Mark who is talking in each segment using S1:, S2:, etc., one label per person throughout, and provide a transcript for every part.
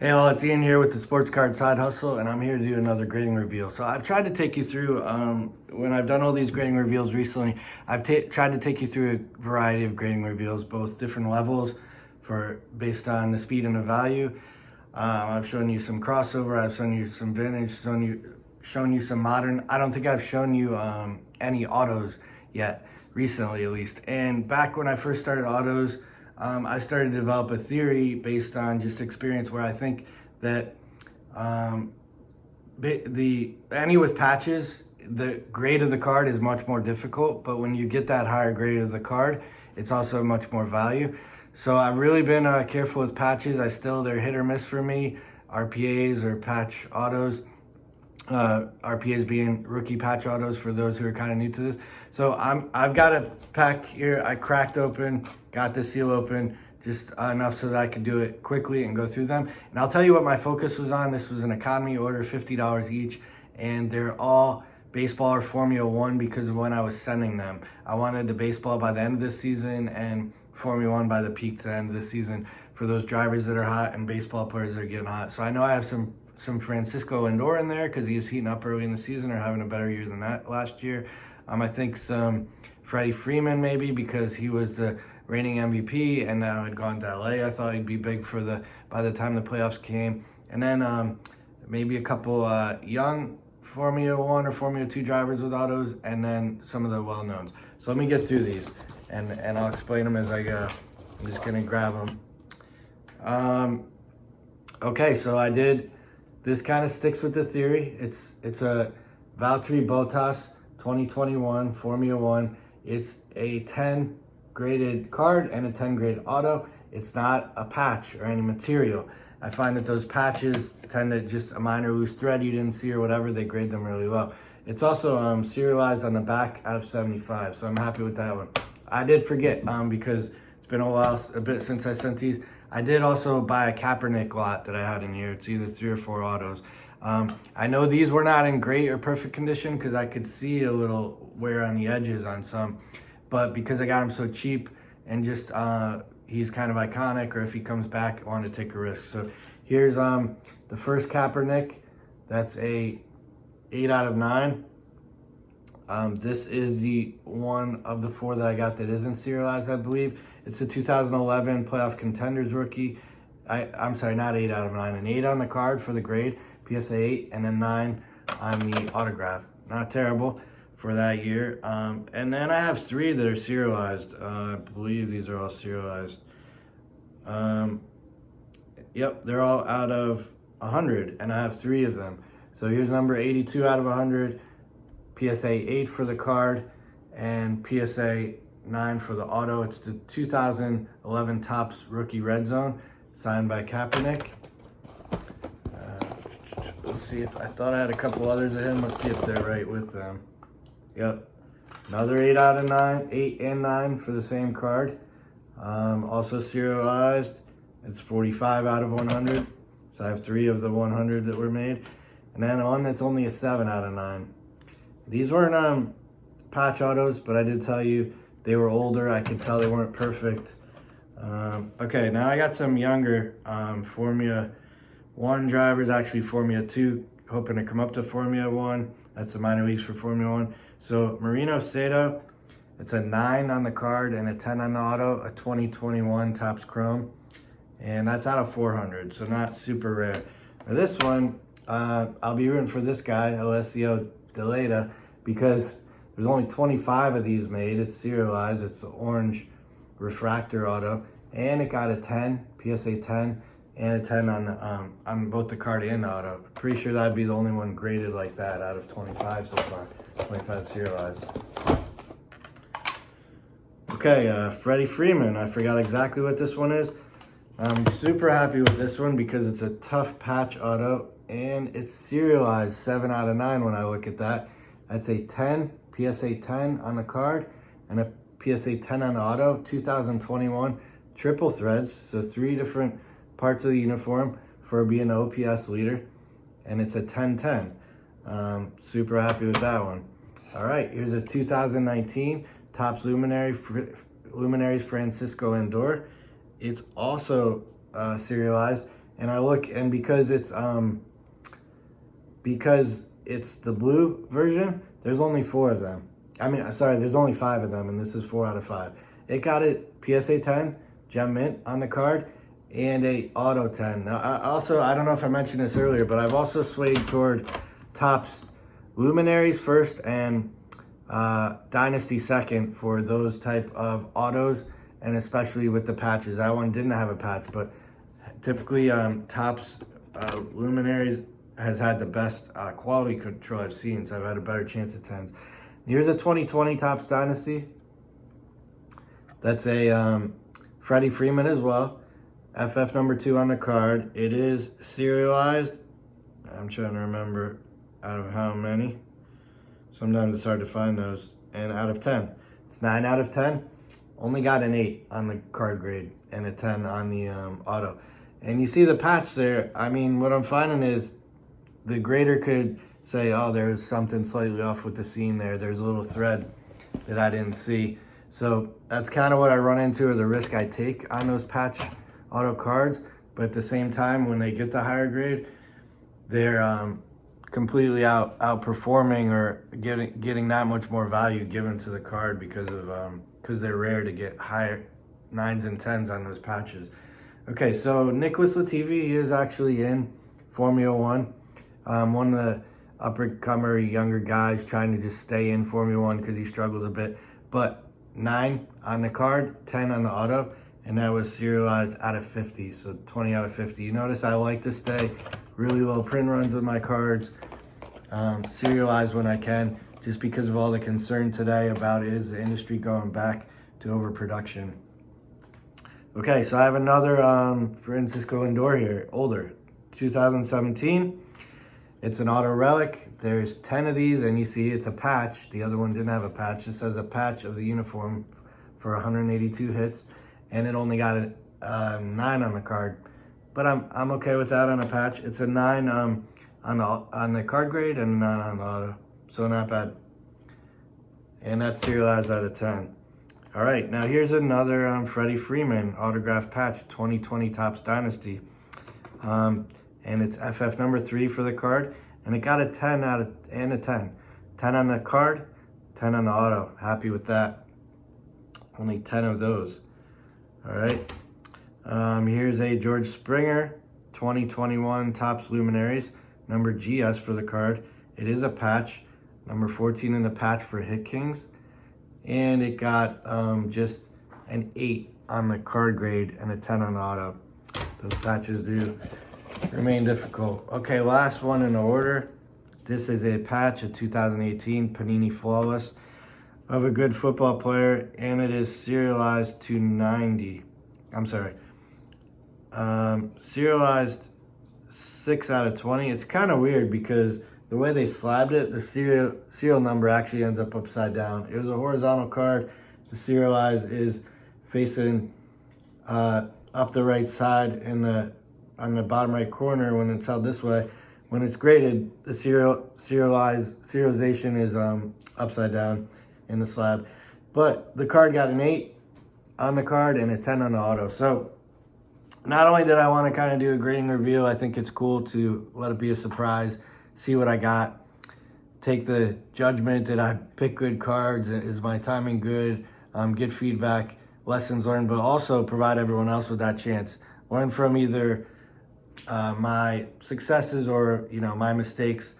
S1: Hey all, it's Ian here with the Soorts Card Side Hustle, and I'm here to do another grading reveal. So I've tried to take you through, when I've done all these grading reveals recently, I've tried to take you through a variety of grading reveals, both different levels based on the speed and the value. I've shown you some crossover, I've shown you some vintage, shown you some modern. I don't think I've shown you any autos yet, recently at least. And back when I first started autos, I started to develop a theory based on just experience where I think that with patches, the grade of the card is much more difficult, but when you get that higher grade of the card, it's also much more value. So I've really been careful with patches. They're hit or miss for me, RPAs or patch autos. RPAs being rookie patch autos for those who are kind of new to this. So I've got a pack here. I cracked open, got the seal open, just enough so that I could do it quickly and go through them. And I'll tell you what my focus was on. This was an economy order, $50 each, and they're all baseball or Formula One because of when I was sending them. I wanted the baseball by the end of this season and Formula One by the peak to the end of this season for those drivers that are hot and baseball players that are getting hot. So I know I have some Francisco Lindor in there because he was heating up early in the season or having a better year than that last year. I think some Freddie Freeman maybe because he was the reigning MVP and now had gone to LA. I thought he'd be big by the time the playoffs came. And then maybe a couple young Formula One or Formula Two drivers with autos, and then some of the well-knowns. So let me get through these and I'll explain them as I go. I'm just gonna grab them. Okay, so I did. This kind of sticks with the theory. It's a Valtteri Bottas 2021 Formula One. It's a 10 graded card and a 10 graded auto. It's not a patch or any material. I find that those patches tend to just a minor loose thread you didn't see or whatever, they grade them really well. It's also serialized on the back out of 75, so I'm happy with that one. I did forget because it's been a bit since I sent these. I did also buy a Kaepernick lot that I had in here. It's either 3 or 4 autos. I know these were not in great or perfect condition because I could see a little wear on the edges on some, but because I got him so cheap and just he's kind of iconic, or if he comes back, I wanted to take a risk. So here's the first Kaepernick. That's a 8 out of 9. This is the one of the 4 that I got that isn't serialized, I believe. It's a 2011 playoff contenders rookie. I'm sorry, not 8 out of 9. An 8 on the card for the grade, PSA 8, and then 9 on the autograph. Not terrible for that year. And then I have 3 that are serialized. I believe these are all serialized. Yep, they're all out of 100, and I have 3 of them. So here's number 82 out of 100, PSA 8 for the card, and PSA 9 for the auto. It's the 2011 Topps Rookie Red Zone, signed by Kaepernick. Let's see if I thought I had a couple others of him. Let's see if they're right with them. Yep, another 8 out of 9, 8 and 9 for the same card. Also serialized. It's 45 out of 100. So I have 3 of the 100 that were made, and then one that's only a 7 out of 9. These weren't patch autos, but I did tell you they were older. I could tell they weren't perfect. Okay, now I got some younger Formula One drivers, actually Formula Two, hoping to come up to Formula One. That's the minor leagues for Formula One. So Marino Sato, it's a 9 on the card and a 10 on the auto, a 2021 Topps Chrome. And that's out of 400, so not super rare. Now this one, I'll be rooting for this guy, Alessio Deleta, because there's only 25 of these made. It's serialized. It's the orange refractor auto, and it got a 10, PSA 10, and a 10 on both the card and the auto. Pretty sure that'd be the only one graded like that out of 25 so far. 25 serialized. Okay, Freddie Freeman. I forgot exactly what this one is. I'm super happy with this one because it's a tough patch auto and it's serialized 7 out of 9 when I look at that. That's a 10, PSA 10 on the card and a PSA 10 on the auto, 2021 triple threads. So 3 different parts of the uniform for being an OPS leader, and it's a 10-10. Super happy with that one. All right, here's a 2019 Topps Luminaries Francisco Lindor. It's also serialized, and I look, and because it's the blue version, there's only 4 of them. I mean, sorry, there's only 5 of them, and this is 4 out of 5. It got it PSA 10, gem mint on the card, and a auto 10. Now, I don't know if I mentioned this earlier, but I've also swayed toward Topps Luminaries first and Dynasty second for those type of autos, and especially with the patches. That one didn't have a patch, but typically Topps Luminaries has had the best quality control I've seen, so I've had a better chance at 10s. Here's a 2020 Topps Dynasty. That's a Freddie Freeman as well. FF number 2 on the card. It is serialized. I'm trying to remember out of how many. Sometimes it's hard to find those. And out of 10. It's 9 out of 10. Only got an 8 on the card grade and a 10 on the auto. And you see the patch there. I mean, what I'm finding is the grader could say, oh, there's something slightly off with the seam there. There's a little thread that I didn't see. So that's kind of what I run into, or the risk I take on those patch auto cards. But at the same time, when they get the higher grade, they're completely outperforming or getting that much more value given to the card because they're rare to get higher 9s and 10s on those patches. Okay, so Nicholas Latifi is actually in Formula One. One of the up-and-comer younger guys trying to just stay in Formula One because he struggles a bit. But 9 on the card, 10 on the auto, and that was serialized out of 50, so 20 out of 50. You notice I like to stay really low print runs with my cards, serialized when I can, just because of all the concern today about is the industry going back to overproduction. Okay, so I have another Francisco Lindor here, older, 2017. It's an auto relic. There's 10 of these, and you see it's a patch. The other one didn't have a patch. It says a patch of the uniform for 182 hits, and it only got a 9 on the card. But I'm okay with that on a patch. It's a 9 on the card grade and a 9 on the auto, so not bad. And that's serialized out of 10. All right, now here's another Freddie Freeman autograph patch, 2020 Topps Dynasty. And it's FF number 3 for the card, and it got a 10 and a 10. 10 on the card, 10 on the auto. Happy with that. Only 10 of those. All right. Here's a George Springer 2021 Topps Luminaries, number GS for the card. It is a patch, number 14 in the patch for Hit Kings, and it got just an 8 on the card grade and a 10 on the auto. Those patches do remain difficult. Okay, last one in the order. This is a patch of 2018 Panini Flawless of a good football player, and it is serialized to 90. I'm sorry. Serialized 6 out of 20. It's kind of weird because the way they slabbed it, the serial number actually ends up upside down. It was a horizontal card. The serialized is facing up the right side on the bottom right corner when it's held this way. When it's graded, the serialization is upside down in the slab. But the card got an 8 on the card and a 10 on the auto. So not only did I want to kind of do a grading reveal, I think it's cool to let it be a surprise, see what I got, take the judgment. Did I pick good cards? Is my timing good? Get feedback, lessons learned, but also provide everyone else with that chance. Learn from either my successes or my mistakes.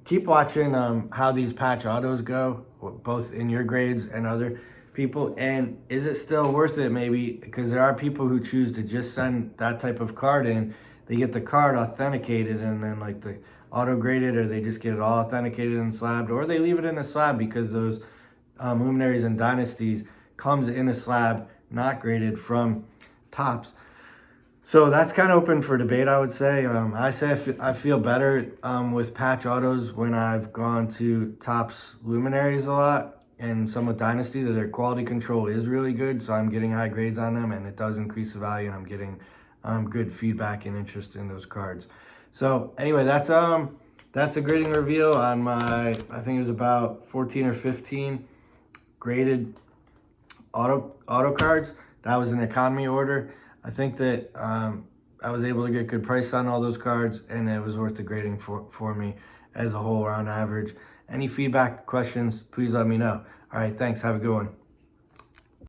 S1: Keep watching how these patch autos go, both in your grades and other people, and is it still worth it? Maybe because there are people who choose to just send that type of card in. They get the card authenticated and then like the auto graded, or they just get it all authenticated and slabbed, or they leave it in a slab because those luminaries and dynasties comes in a slab not graded from Topps. So that's kind of open for debate, I would say. I feel better with patch autos when I've gone to Topps Luminaries a lot, and some with Dynasty, that their quality control is really good, so I'm getting high grades on them, and it does increase the value, and I'm getting good feedback and interest in those cards. So anyway, that's a grading reveal on my, I think it was about 14 or 15 graded auto cards. That was an economy order. I think that I was able to get good price on all those cards, and it was worth the grading for me as a whole or on average. Any feedback, questions, please let me know. All right, thanks. Have a good one.